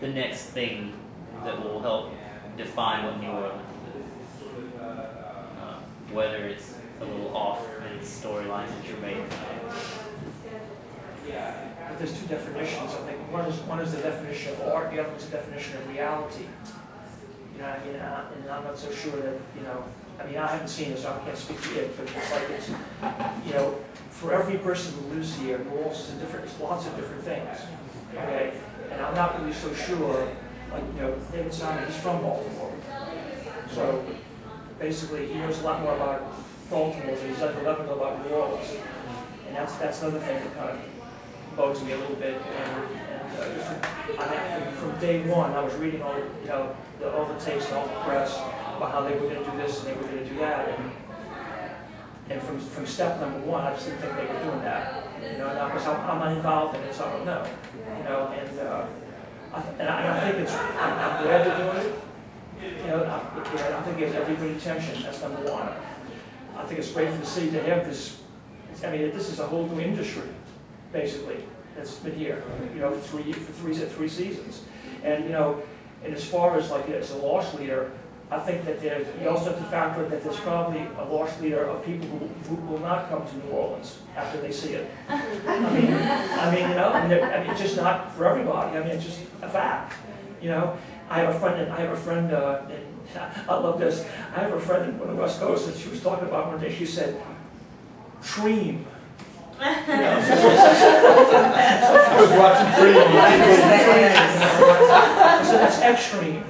the next thing that will help define what New Orleans is. Whether it's a little off in its storylines that you're making. But there's two definitions. I think one is the definition of art, the other is the definition of reality. And I'm not so sure that, I mean, I haven't seen it, so I can't speak to it, but it's like for every person who lives here, New Orleans is it's lots of different things. Okay? And I'm not really so sure, like, David Simon, he's from Baltimore. So basically, he knows a lot more about Baltimore than he's done about New Orleans. And that's another thing that kind of bugs me a little bit. From day one, I was reading all the tapes and all the press about how they were going to do this and they were going to do that. And from step number one, I just didn't think they were doing that. Because I'm not involved in it, so I don't know. I think I'm glad they're doing it. I think it has everybody's attention. That's number one. I think it's great for the city to have this. I mean, this is a whole new industry, basically, that's been here, for three seasons. And and as far as as a loss leader, I think that you also have to factor that there's probably a loss leader of people who will not come to New Orleans after they see it. I mean, it's just not for everybody. I mean, it's just a fact. I have a friend, and I love this. I have a friend on the West Coast, and she was talking about one day. She said, "Treme." I was watching Treme. So that's extreme.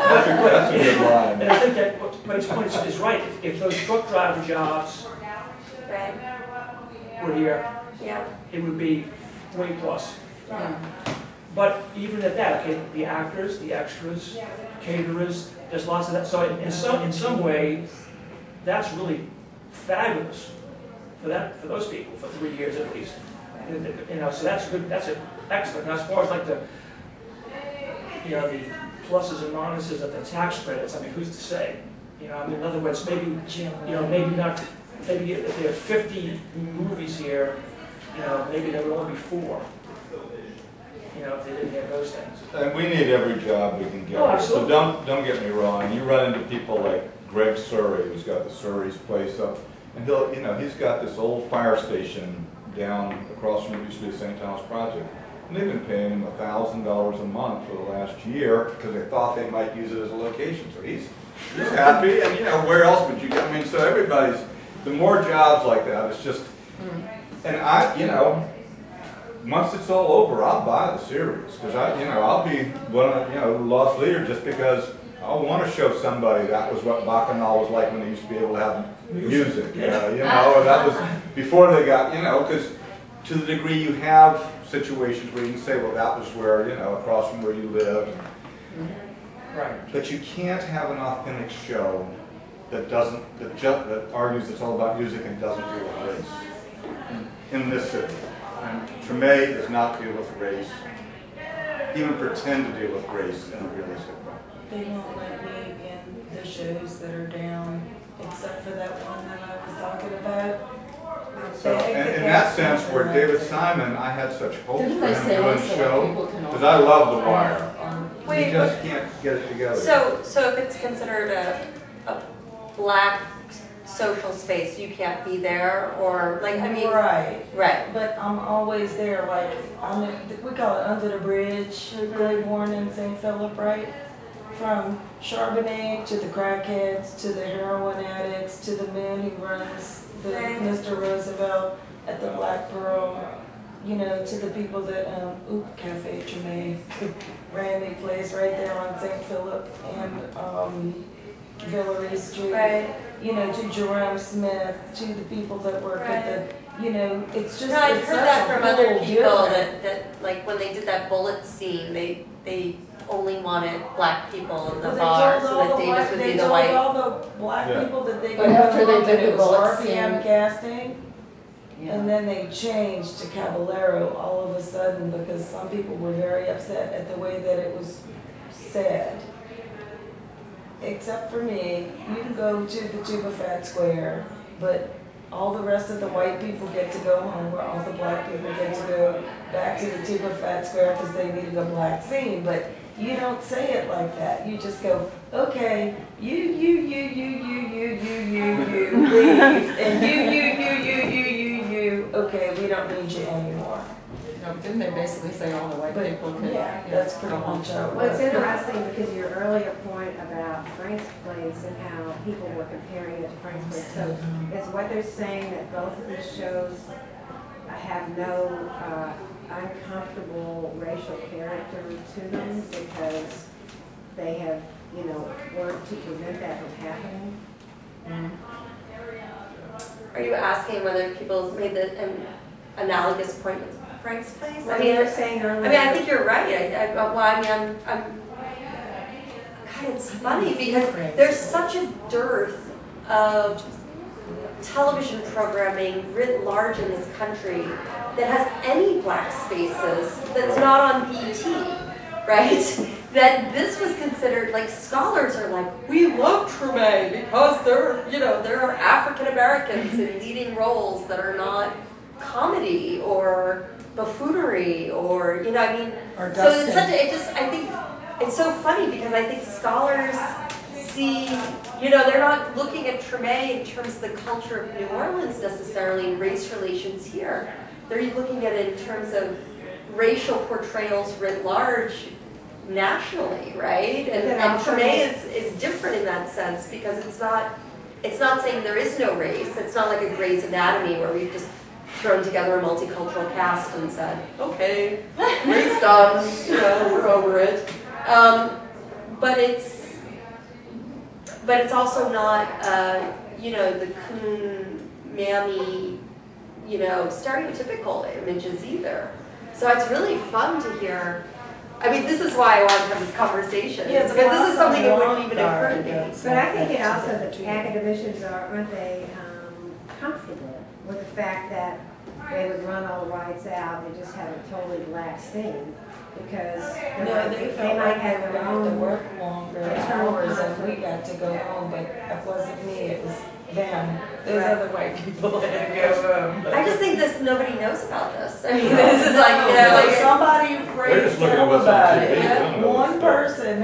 That's a good line. And I think that what Mike's point is right. If those truck driver jobs were here, it would be way plus. But even at that, okay, the actors, the extras, caterers, there's lots of that. So in some way, that's really fabulous for those people for 3 years at least. So that's good. That's excellent. Now, as far as the pluses and minuses of the tax credits, I mean, who's to say? In other words, maybe not. Maybe if there are 50 movies here, maybe there would only be 4. If they didn't have those things. And we need every job we can get. Oh, absolutely. So don't get me wrong. You run into people like Greg Surrey, who's got the Surrey's place up, and he's got this old fire station down across from what used to be the St. Thomas Project, and they've been paying him $1,000 a month for the last year because they thought they might use it as a location. So he's happy, and where else would you go? I mean, so everybody's. The more jobs like that, it's just. And once it's all over, I'll buy the series because I'll be one of the lost leader just because I want to show somebody that was what Bacchanal was like when they used to be able to have music. That was before they got because to the degree you have situations where you can say, well, that was where across from where you live. Right. But you can't have an authentic show that argues it's all about music and doesn't deal with race in this city. And Treme does not deal with race, even pretend to deal with race in a realistic way. They won't let me in the shows that are down, except for that one that I was talking about. So, in that sense, where David Simon, I had such hope for him doing the show, because I love The Wire. He just can't get it together. So if it's considered a black social space, you can't be there, or right. But I'm always there. We call it Under the Bridge, really born in St. Philip, right? From Charbonnet to the crackheads to the heroin addicts to the man who runs the Mr. Roosevelt at the Black Pearl, to the people that Cafe Treme, Randy place right there on St. Philip and Villeray Street. Right. To Jerome Smith, to the people that work at the, it's just. No, I've heard that from other people that like when they did that bullet scene, they only wanted black people in the bar so that Davis would be the white. They told all the black people that they could after come they did the bullet RPM scene. casting, and then they changed to Caballero all of a sudden because some people were very upset at the way that it was said. Except for me, you can go to the Tuba Fat Square, but all the rest of the white people get to go home where all the black people get to go back to the Tuba Fat Square because they needed a black scene, but you don't say it like that. You just go, okay, you, leave, and you, okay, we don't need you anymore. No, didn't they basically say all the white people could? Yeah, that's pretty much how it Well, it's was. interesting because your earlier point about Frank's Place and how people were comparing it to Frank's Place. So it's what they're saying that both of these shows have no uncomfortable racial character to them because they have, you know, worked to prevent that from happening. Are you asking whether people made the analogous point with Frank's Place? Well, you were saying earlier. I think you're right. God, it's funny because there's such a dearth of television programming writ large in this country that has any black spaces that's not on BET, right? That this was considered, like, scholars are like, we love Treme because there are African Americans in leading roles that are not comedy or buffoonery or, Or so it's I think it's so funny because I think scholars see, they're not looking at Treme in terms of the culture of New Orleans necessarily, race relations here. They're looking at it in terms of racial portrayals writ large nationally, right? And Treme is different in that sense because it's not saying there is no race. It's not like a Grey's Anatomy where we've just thrown together a multicultural cast and said, okay, race done, we're over it. But it's also not, the coon, mammy, stereotypical images either. So it's really fun to hear. I mean, this is why I wanted to have this conversation. Yeah, because this is something that wouldn't even occur to me. But I think it also, the academicians aren't they comfortable with the fact that they would run all the whites out and just have a totally black scene because They felt might like have they would their have to own work longer hours and we got to go home, but it wasn't me, it was them. Those Right. other white people that had to go home. I just think nobody knows about this. I mean, this is like, Somebody They're just raised looking at them what's on about TV. it. They don't know One what's person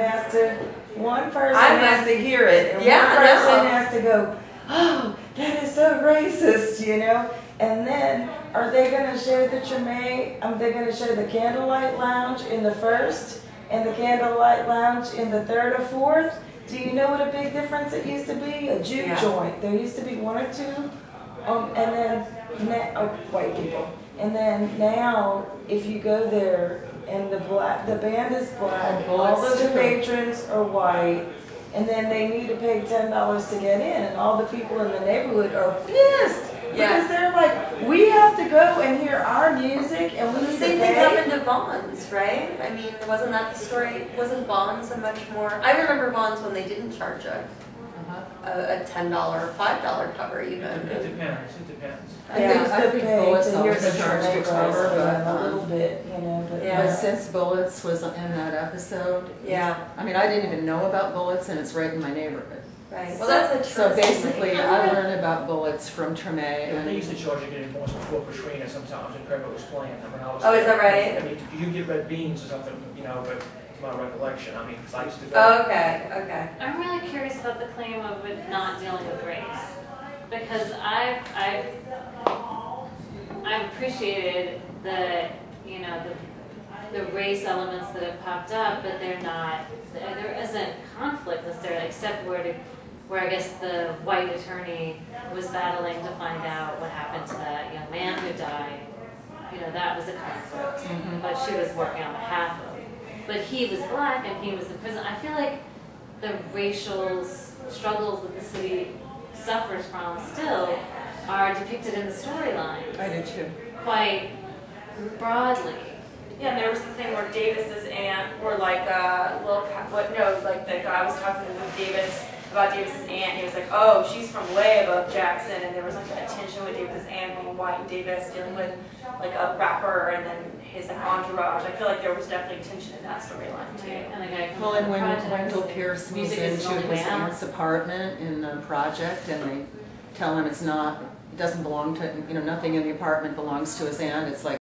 I'm has to hear it, and Yeah, one I person know. has to go, oh, that is so racist, And then, are they gonna show the Treme, are they gonna show the Candlelight Lounge in the first, and the Candlelight Lounge in the third or fourth? Do you know what a big difference it used to be? A juke Yeah. joint, there used to be one or two, and then, white people. And then now, if you go there, and the band is black, all of the patrons are white, and then they need to pay $10 to get in, and all the people in the neighborhood are pissed. Because they're like, we have to go and hear our music, and we the need to same thing pay. happened to Vaughn's, right? I mean, wasn't that the story? Wasn't Vaughn's a much more? I remember Vaughn's when they didn't charge a $10 or $5 cover even. It depends. I think Bullets to hear always the charged Treme a cover, a but little bit, but. Yeah. But since Bullets was in that episode, Yeah, I mean, I didn't even know about Bullets, and it's right in my neighborhood. right. Well, that's a So true basically, I learned about Bullets from Treme. They used to charge you getting points before Katrina sometimes when Trevor was playing. When I was Oh, is that right? I mean, you get red beans or something, but it's my recollection. I mean, because I used to go. Oh, okay. I'm really curious about the claim of it not dealing with race, because I've appreciated the the race elements that have popped up, but there isn't conflict necessarily, except where I guess the white attorney was battling to find out what happened to that young man who died. That was a conflict, but she was working on behalf of. But he was black and he was in prison. I feel like the racial struggles that the city suffers from still are depicted in the storyline I did too. quite broadly. Yeah, and there was the thing where Davis's aunt, or like the guy was talking with Davis about Davis's aunt, and he was like, oh, she's from way above Jackson, and there was like a tension with Davis's aunt being white and Davis dealing with like a rapper and then his entourage. I feel like there was definitely tension in that storyline too. And the guy Well, and when Wendell Pierce moves Music is into the only his way out. aunt's apartment in the project, and they tell him it doesn't belong to, nothing in the apartment belongs to his aunt, it's like,